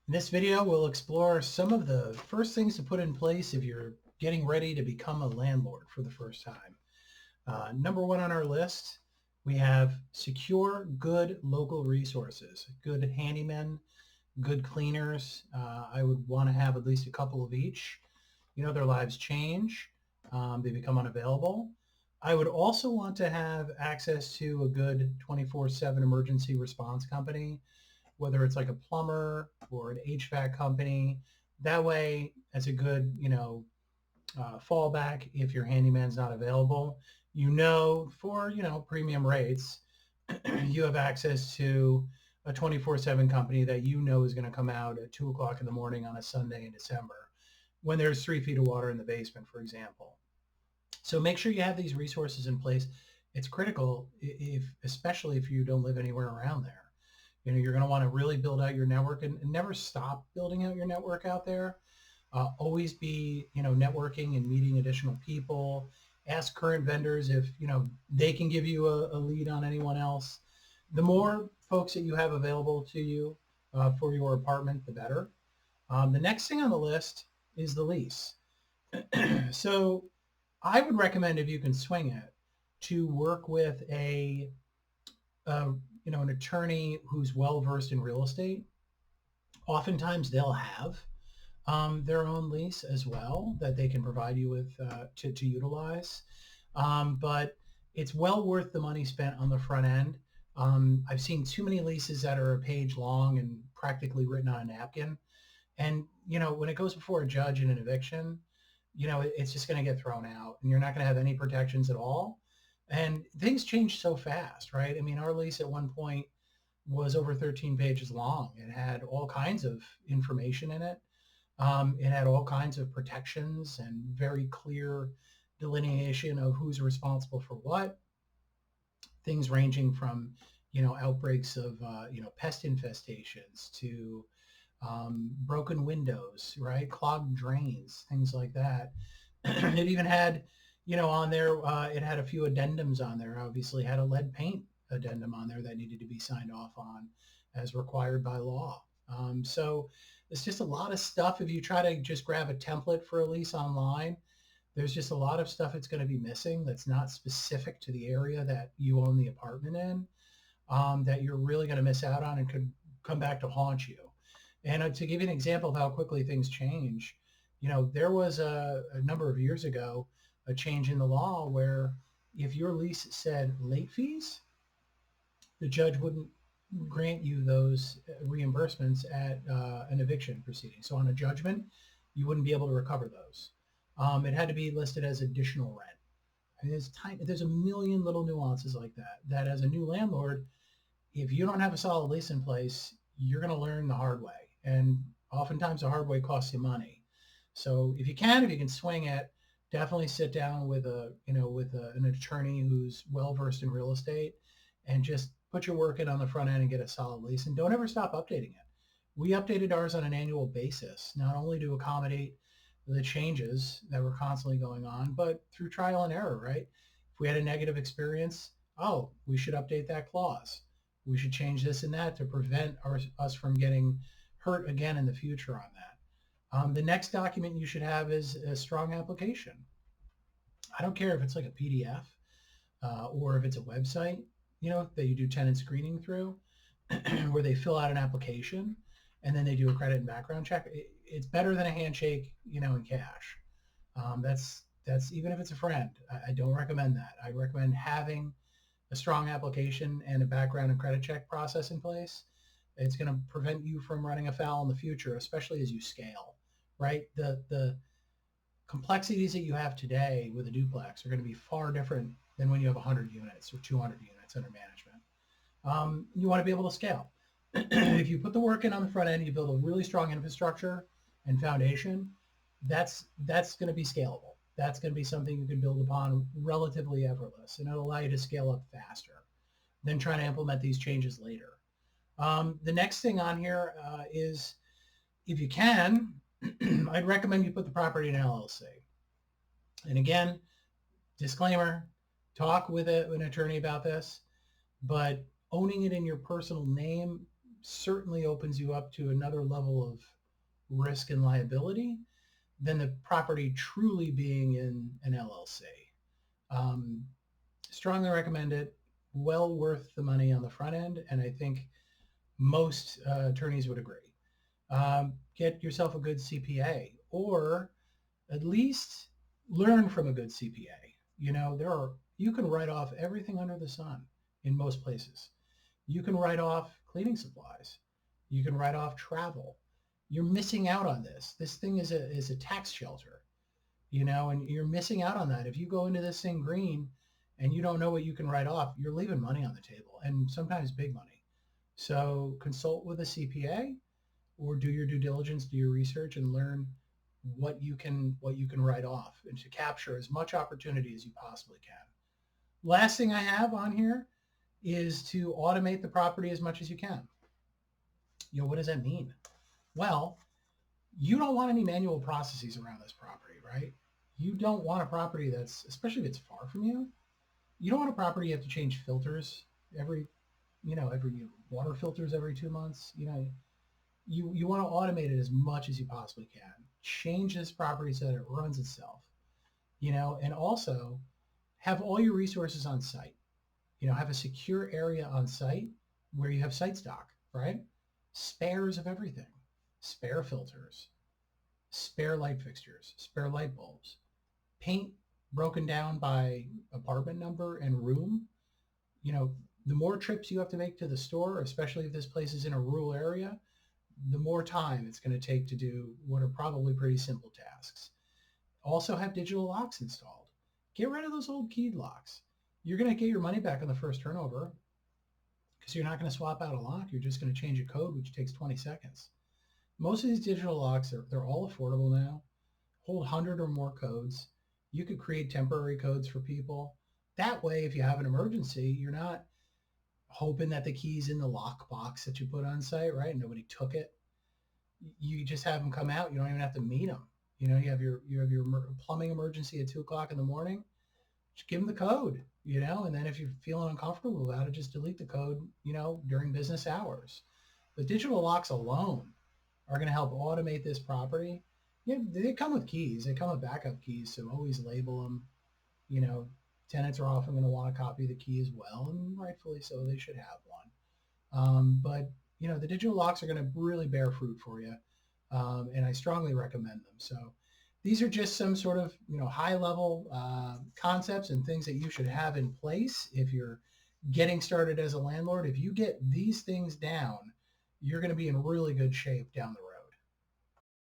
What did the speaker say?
In this video, we'll explore some of the first things to put in place if you're getting ready to become a landlord for the first time. Number one on our list, we have secure good local resources, good handymen, good cleaners. I would want to have at least a couple of each. Their lives change. They become unavailable. I would also want to have access to a good 24/7 emergency response company, whether it's like a plumber or an HVAC company. That way, as a good, fallback if your handyman's not available, for, premium rates, you have access to a 24/7 company that is going to come out at 2 o'clock in the morning on a Sunday in December when there's 3 feet of water in the basement, for example. So make sure you have these resources in place. It's critical, especially if you don't live anywhere around there. You're going to want to really build out your network and never stop building out your network out there. Always be, networking and meeting additional people. Ask current vendors if, they can give you a lead on anyone else. The more folks that you have available to you for your apartment, the better. The next thing on the list is the lease. So I would recommend, if you can swing it, to work with an attorney who's well versed in real estate. Oftentimes they'll have their own lease as well that they can provide you with to utilize. But it's well worth the money spent on the front end. I've seen too many leases that are a page long and practically written on a napkin. And, when it goes before a judge in an eviction, it's just going to get thrown out and you're not going to have any protections at all. And things change so fast, right? I mean, our lease at one point was over 13 pages long. It had all kinds of information in it. It had all kinds of protections and very clear delineation of who's responsible for what. Things ranging from, outbreaks of, pest infestations to broken windows, right? Clogged drains, things like that. It even had, on there, it had a few addendums on there. Obviously had a lead paint addendum on there that needed to be signed off on as required by law. So it's just a lot of stuff. If you try to just grab a template for a lease online, there's just a lot of stuff it's going to be missing that's not specific to the area that you own the apartment in, that you're really going to miss out on and could come back to haunt you. And to give you an example of how quickly things change, there was a number of years ago a change in the law where if your lease said late fees, the judge wouldn't grant you those reimbursements at an eviction proceeding. So on a judgment, you wouldn't be able to recover those. It had to be listed as additional rent. And there's a million little nuances like that as a new landlord, if you don't have a solid lease in place, you're going to learn the hard way. And oftentimes the hard way costs you money. So if you can swing it, definitely sit down with an attorney who's well versed in real estate and just put your work in on the front end and get a solid lease. And don't ever stop updating it. We updated ours on an annual basis, not only to accommodate the changes that were constantly going on, but through trial and error, right? If we had a negative experience, we should update that clause. We should change this and that to prevent us from getting hurt again in the future on that. The next document you should have is a strong application. I don't care if it's like a PDF or if it's a website, that you do tenant screening through, where they fill out an application and then they do a credit and background check. It's better than a handshake, in cash. That's even if it's a friend. I don't recommend that. I recommend having a strong application and a background and credit check process in place. It's going to prevent you from running afoul in the future, especially as you scale, right? The complexities that you have today with a duplex are going to be far different than when you have 100 units or 200 units under management. You want to be able to scale. If you put the work in on the front end, you build a really strong infrastructure and foundation, that's going to be scalable. That's going to be something you can build upon relatively effortless, and it'll allow you to scale up faster than trying to implement these changes later. The next thing on here is, if you can, I'd recommend you put the property in an LLC. And again, disclaimer, talk with an attorney about this, but owning it in your personal name certainly opens you up to another level of risk and liability than the property truly being in an LLC. Um, Strongly recommend it. Well worth the money on the front end, and I think most attorneys would agree. Get yourself a good CPA, or at least learn from a good CPA. You can write off everything under the sun in most places. You can write off cleaning supplies. You can write off travel. You're missing out on this. This thing is a tax shelter, and you're missing out on that. If you go into this thing green and you don't know what you can write off, you're leaving money on the table, and sometimes big money. So consult with a CPA or do your due diligence, do your research, and learn what you can write off, and to capture as much opportunity as you possibly can. Last thing I have on here is to automate the property as much as you can. What does that mean? Well, you don't want any manual processes around this property, right? You don't want a property that's, especially if it's far from you don't want a property you have to change filters every water filters every 2 months. You want to automate it as much as you possibly can. Change this property so that it runs itself, and also have all your resources on site. Have a secure area on site where you have site stock, right? Spares of everything, spare filters, spare light fixtures, spare light bulbs, paint broken down by apartment number and room. You know, the more trips you have to make to the store, especially if this place is in a rural area, the more time it's going to take to do what are probably pretty simple tasks. Also have digital locks installed. Get rid of those old keyed locks. You're going to get your money back on the first turnover because you're not going to swap out a lock. You're just going to change a code, which takes 20 seconds. Most of these digital locks, they're all affordable now. Hold 100 or more codes. You could create temporary codes for people. That way, if you have an emergency, you're not hoping that the key's in the lock box that you put on site, right? Nobody took it. You just have them come out. You don't even have to meet them. You have your plumbing emergency at 2 o'clock in the morning. Just give them the code, and then if you're feeling uncomfortable about it, just delete the code, during business hours. The digital locks alone are going to help automate this property. Yeah, they come with keys. They come with backup keys, so always label them. You know, Tenants are often going to want to copy the key as well, and rightfully so. They should have one. But the digital locks are going to really bear fruit for you, and I strongly recommend them. So these are just some sort of high level concepts and things that you should have in place if you're getting started as a landlord. If you get these things down, you're going to be in really good shape down the road.